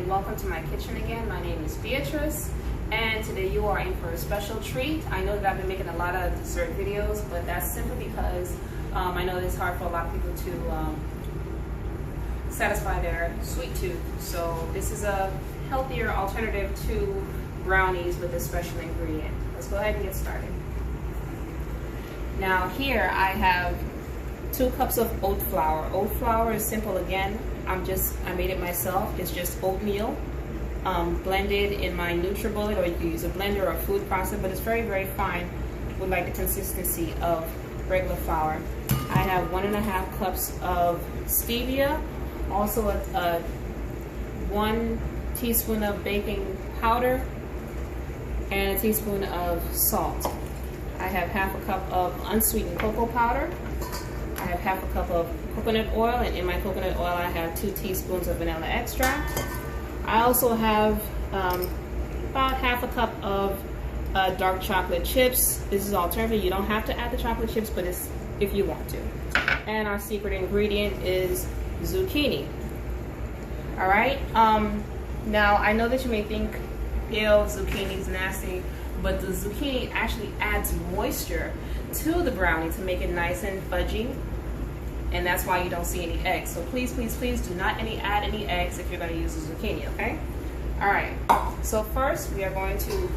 and welcome to my kitchen again. My name is Beatrice, and today you are in for a special treat. I know that I've been making a lot of dessert videos, but that's simply because I know it's hard for a lot of people to satisfy their sweet tooth. So this is a healthier alternative to brownies with this special ingredient. Let's go ahead and get started. Now here I have 2 cups of oat flour. Oat flour is simple again. I made it myself. It's just oatmeal blended in my NutriBullet, or you can use a blender or a food processor, but it's very, very fine with like the consistency of regular flour. I have 1.5 cups of stevia, also a 1 teaspoon of baking powder, and a teaspoon of salt. I have 1/2 cup of unsweetened cocoa powder. I have 1/2 cup of coconut oil, and in my coconut oil I have 2 teaspoons of vanilla extract. I also have about 1/2 cup of dark chocolate chips. This is alternative. You don't have to add the chocolate chips, but it's if you want to. And our secret ingredient is zucchini. All right. Now I know that you may think, ew, zucchini is nasty, but the zucchini actually adds moisture to the brownie to make it nice and fudgy, and that's why you don't see any eggs. So please, please, please do not add any eggs if you're going to use the zucchini, okay? All right, so first we are going to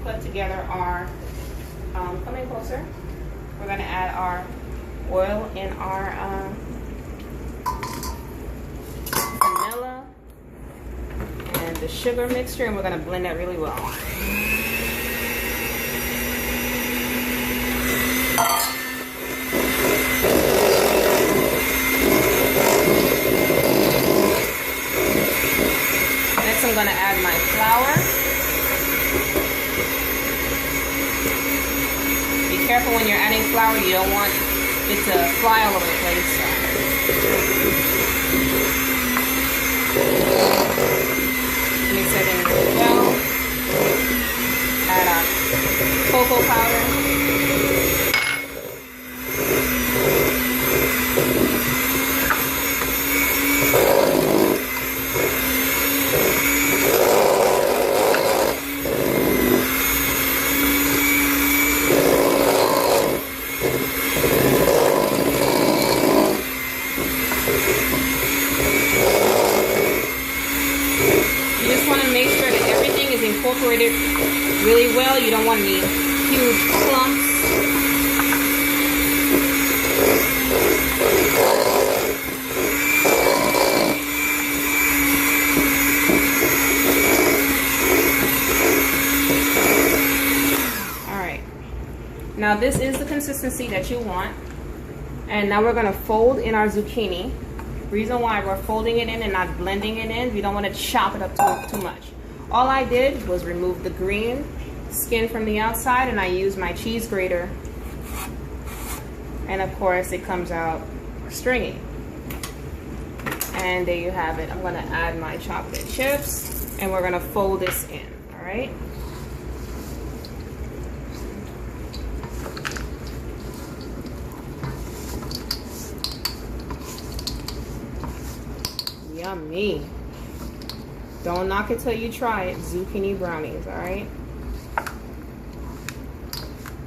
put together our, come in closer, we're going to add our oil and our vanilla and the sugar mixture, and we're going to blend that really well. Next I'm going to add my flour. Be careful when you're adding flour, you don't want it to fly all over the place. Mix it in really well. Add our cocoa powder. Incorporated really well. You don't want any huge clumps. All right. Now this is the consistency that you want. And now we're going to fold in our zucchini. Reason why we're folding it in and not blending it in, we don't want to chop it up too much. All I did was remove the green skin from the outside, and I used my cheese grater, and of course it comes out stringy. And there you have it. I'm going to add my chocolate chips, and we're going to fold this in. All right. Yummy. Don't knock it till you try it. Zucchini brownies, all right?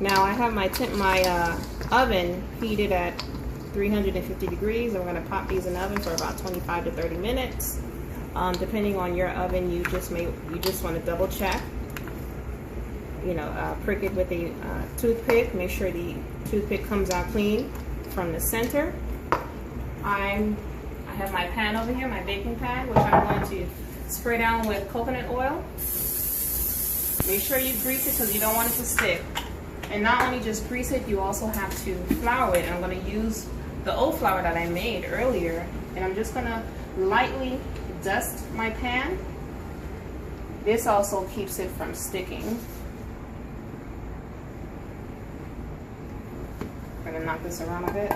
Now I have my oven heated at 350 degrees, and we're gonna pop these in the oven for about 25 to 30 minutes. Depending on your oven, you just want to double check. You know, prick it with a toothpick. Make sure the toothpick comes out clean from the center. I have my pan over here, my baking pan, which I'm going to spray down with coconut oil. Make sure you grease it because you don't want it to stick. And not only just grease it, you also have to flour it. And I'm going to use the oat flour that I made earlier, and I'm just going to lightly dust my pan. This also keeps it from sticking. I'm going to knock this around a bit.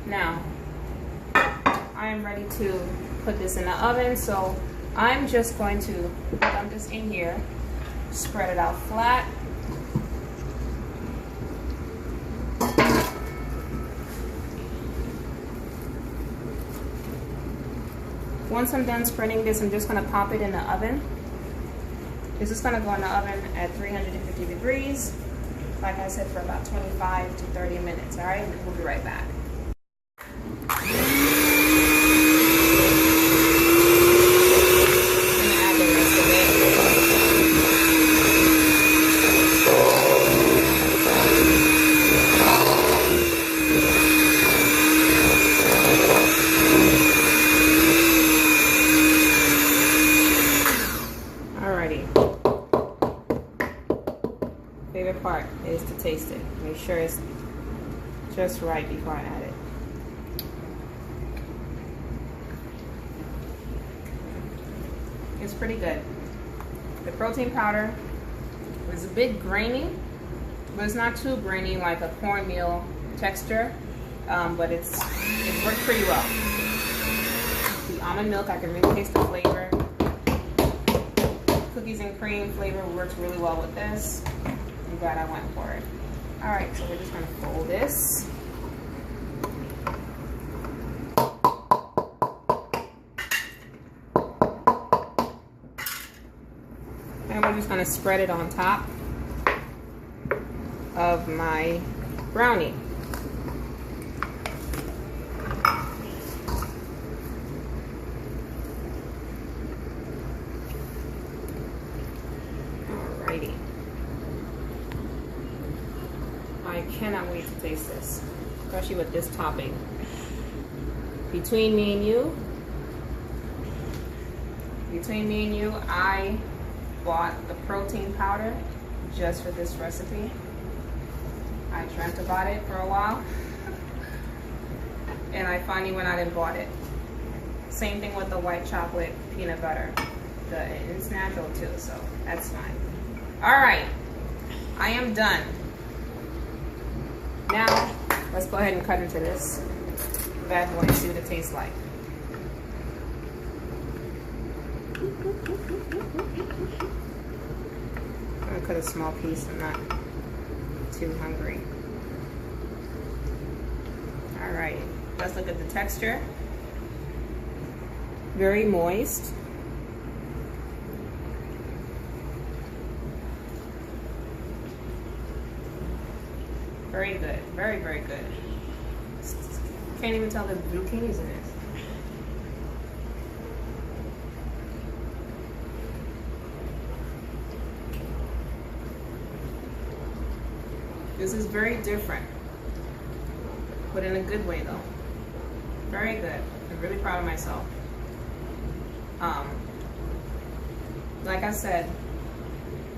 Now, I am ready to put this in the oven, so I'm just going to dump this in here, spread it out flat, once I'm done spreading this, I'm just gonna pop it in the oven. This is gonna go in the oven at 350 degrees, like I said, for about 25 to 30 minutes, all right? We'll be right back. Favorite part is to taste it. Make sure it's just right before I add it. It's pretty good. The protein powder is a bit grainy, but it's not too grainy like a cornmeal texture, but it worked pretty well. The almond milk, I can really taste the flavor. Cookies and cream flavor works really well with this. I'm glad I went for it. All right, so we're just gonna fold this. And we're just gonna spread it on top of my brownie. Alrighty. I cannot wait to taste this, especially with this topping. Between me and you, I bought the protein powder just for this recipe. I dreamt about it for a while, and I finally went out and bought it. Same thing with the white chocolate peanut butter. It's natural too, so that's fine. All right, I am done. Now, let's go ahead and cut into this bad boy and see what it tastes like. I'm gonna cut a small piece, I'm not too hungry. All right, let's look at the texture. Very moist. Very good, very, very good. Can't even tell the zucchini's in it. This is very different, but in a good way though. Very good. I'm really proud of myself. Like I said,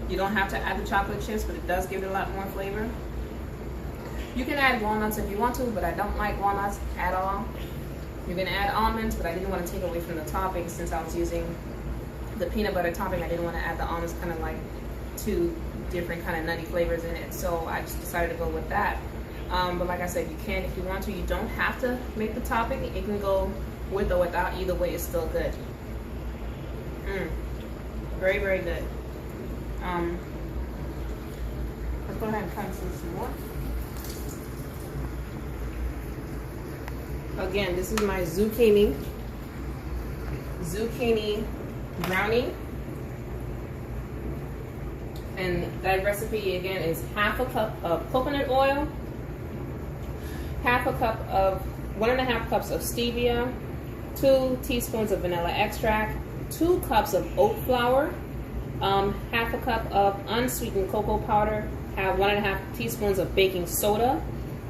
you don't have to add the chocolate chips, but it does give it a lot more flavor. You can add walnuts if you want to, but I don't like walnuts at all. You can add almonds, but I didn't want to take away from the topping since I was using the peanut butter topping. I didn't want to add the almonds, kind of like two different kind of nutty flavors in it. So I just decided to go with that. But like I said, you can if you want to. You don't have to make the topping. It can go with or without. Either way, it's still good. Very, very good. Let's go ahead and cut some more. Again, this is my zucchini brownie. And that recipe again is half a cup of coconut oil, half a cup of 1.5 cups of stevia, 2 teaspoons of vanilla extract, 2 cups of oat flour, half a cup of unsweetened cocoa powder, have 1.5 teaspoons of baking soda,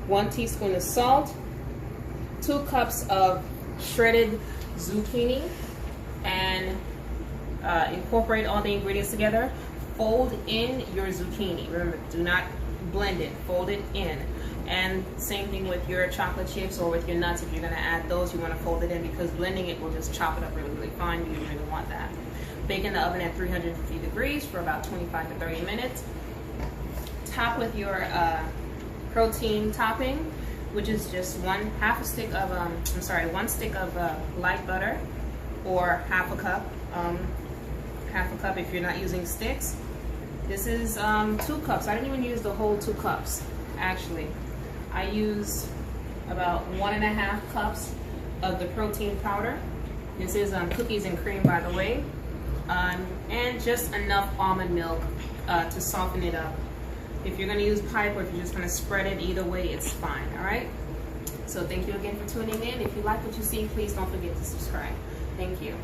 1 teaspoon of salt, 2 cups of shredded zucchini, and incorporate all the ingredients together. Fold in your zucchini. Remember, do not blend it, fold it in. And same thing with your chocolate chips or with your nuts. If you're gonna add those, you wanna fold it in because blending it will just chop it up really, really fine. You don't really want that. Bake in the oven at 350 degrees for about 25 to 30 minutes. Top with your protein topping, which is just one stick of light butter, or half a cup if you're not using sticks. This is 2 cups. I didn't even use the whole 2 cups, actually. I used about 1.5 cups of the protein powder, This is cookies and cream, by the way, and just enough almond milk to soften it up. If you're gonna use pipe or if you're just gonna spread it, either way, it's fine, all right? So thank you again for tuning in. If you like what you see, please don't forget to subscribe. Thank you.